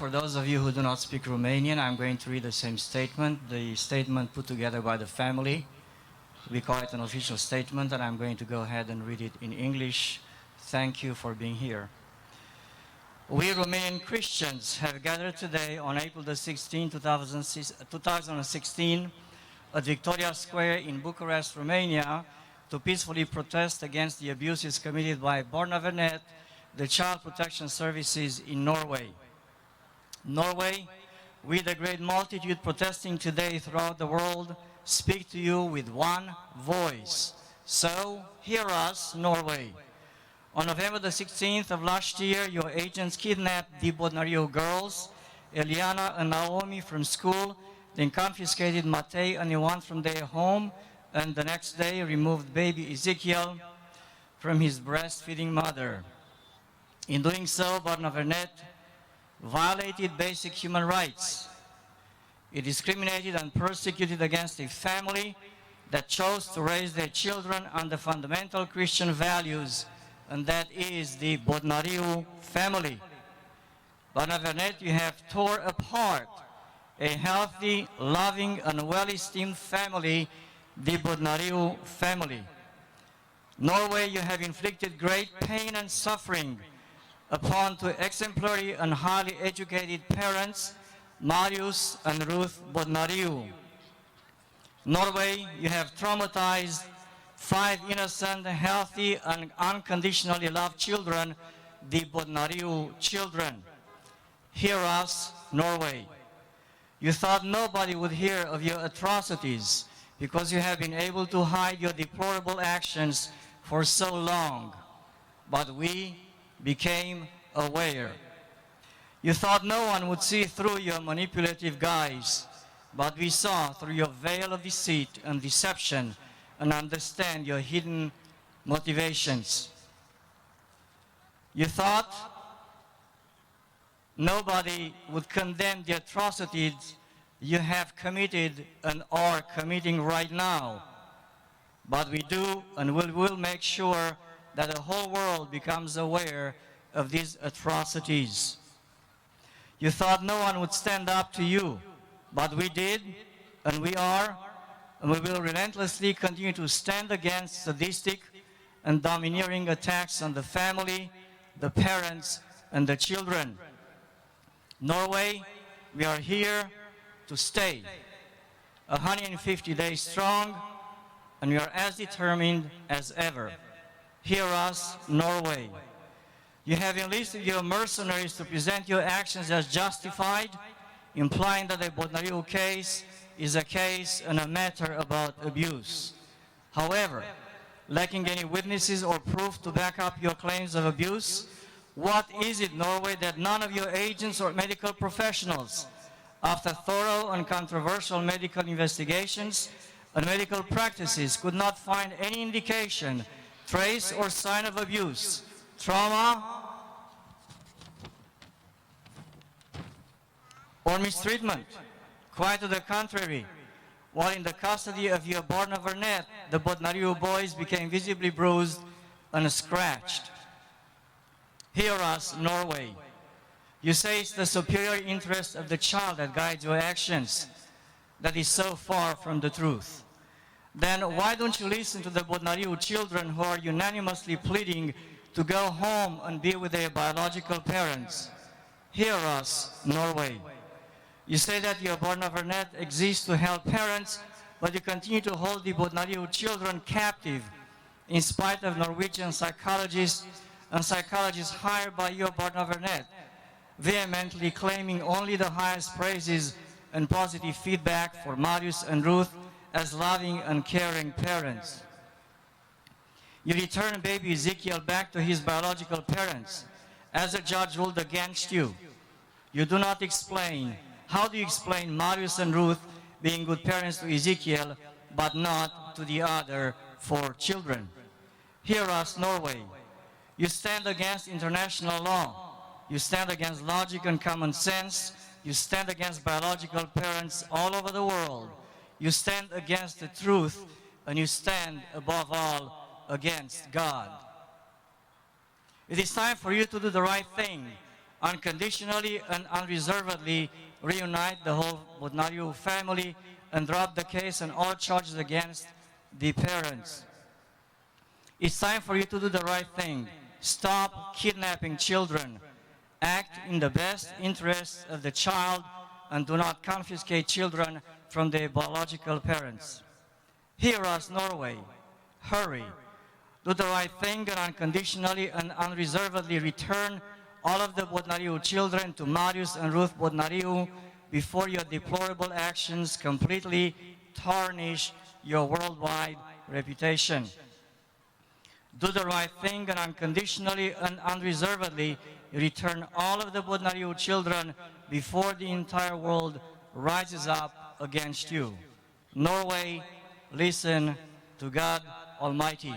For those of you who do not speak Romanian, I'm going to read the same statement, the statement put together by the family. We call it an official statement, and I'm going to go ahead and read it in English. Thank you for being here. We Romanian Christians have gathered today on April the 16th, 2016 at Victoria Square in Bucharest, Romania, to peacefully protest against the abuses committed by Barnevernet, the Child Protection Services in Norway. Norway, we the great multitude protesting today throughout the world, speak to you with one voice. So, hear us, Norway. On November the 16th of last year, your agents kidnapped the Bodnariu girls, Eliana and Naomi, from school, then confiscated Matei and Ioan from their home, and the next day removed baby Ezekiel from his breastfeeding mother. In doing so, Barnevernet violated basic human rights. It discriminated and persecuted against a family that chose to raise their children under fundamental Christian values, and that is the Bodnariu family. Barnevernet, you have torn apart a healthy, loving, and well-esteemed family, the Bodnariu family. Norway, you have inflicted great pain and suffering upon two exemplary and highly educated parents, Marius and Ruth Bodnariu. Norway, you have traumatized 5 innocent, healthy, and unconditionally loved children, the Bodnariu children. Hear us, Norway. You thought nobody would hear of your atrocities because you have been able to hide your deplorable actions for so long. But we became aware. You thought no one would see through your manipulative guise, but we saw through your veil of deceit and deception and understand your hidden motivations. You thought nobody would condemn the atrocities you have committed and are committing right now, but we do, and we will make sure that the whole world becomes aware of these atrocities. You thought no one would stand up to you, but we did, and we are, and we will relentlessly continue to stand against sadistic and domineering attacks on the family, the parents, and the children. Norway, we are here to stay, 150 days strong, and we are as determined as ever. Hear us, Norway. You have enlisted your mercenaries to present your actions as justified, implying that the Bodnariu case is a case and a matter about abuse. However, lacking any witnesses or proof to back up your claims of abuse, what is it, Norway, that none of your agents or medical professionals, after thorough and controversial medical investigations and medical practices, could not find any indication, trace, or sign of abuse, trauma, or mistreatment? Quite to the contrary, while in the custody of your Barnevernet, the Bodnariu boys became visibly bruised and scratched. Hear us, Norway. You say it's the superior interest of the child that guides your actions. That is so far from the truth. Then why don't you listen to the Bodnariu children who are unanimously pleading to go home and be with their biological parents? Hear us, Norway. You say that your Barnevernet exists to help parents, but you continue to hold the Bodnariu children captive in spite of Norwegian psychologists and psychologists hired by your Barnevernet, vehemently claiming only the highest praises and positive feedback for Marius and Ruth as loving and caring parents. You return baby Ezekiel back to his biological parents as a judge ruled against you. You do not explain. How do you explain Marius and Ruth being good parents to Ezekiel but not to the other 4 children? Hear us, Norway. You stand against international law. You stand against logic and common sense. You stand against biological parents all over the world. You stand against the truth, and you stand above all against God. It is time for you to do the right thing unconditionally and unreservedly reunite the whole Bodnariu family and drop the case and all charges against the parents. It's time for you to do the right thing. Stop kidnapping children. Act in the best interests of the child and do not confiscate children from their biological parents. Hear us, Norway. Hurry. Do the right thing and unconditionally and unreservedly return all of the Bodnariu children to Marius and Ruth Bodnariu before your deplorable actions completely tarnish your worldwide reputation. Do the right thing and unconditionally and unreservedly return all of the Bodnariu children before the entire world rises up against you. Norway, listen to God Almighty.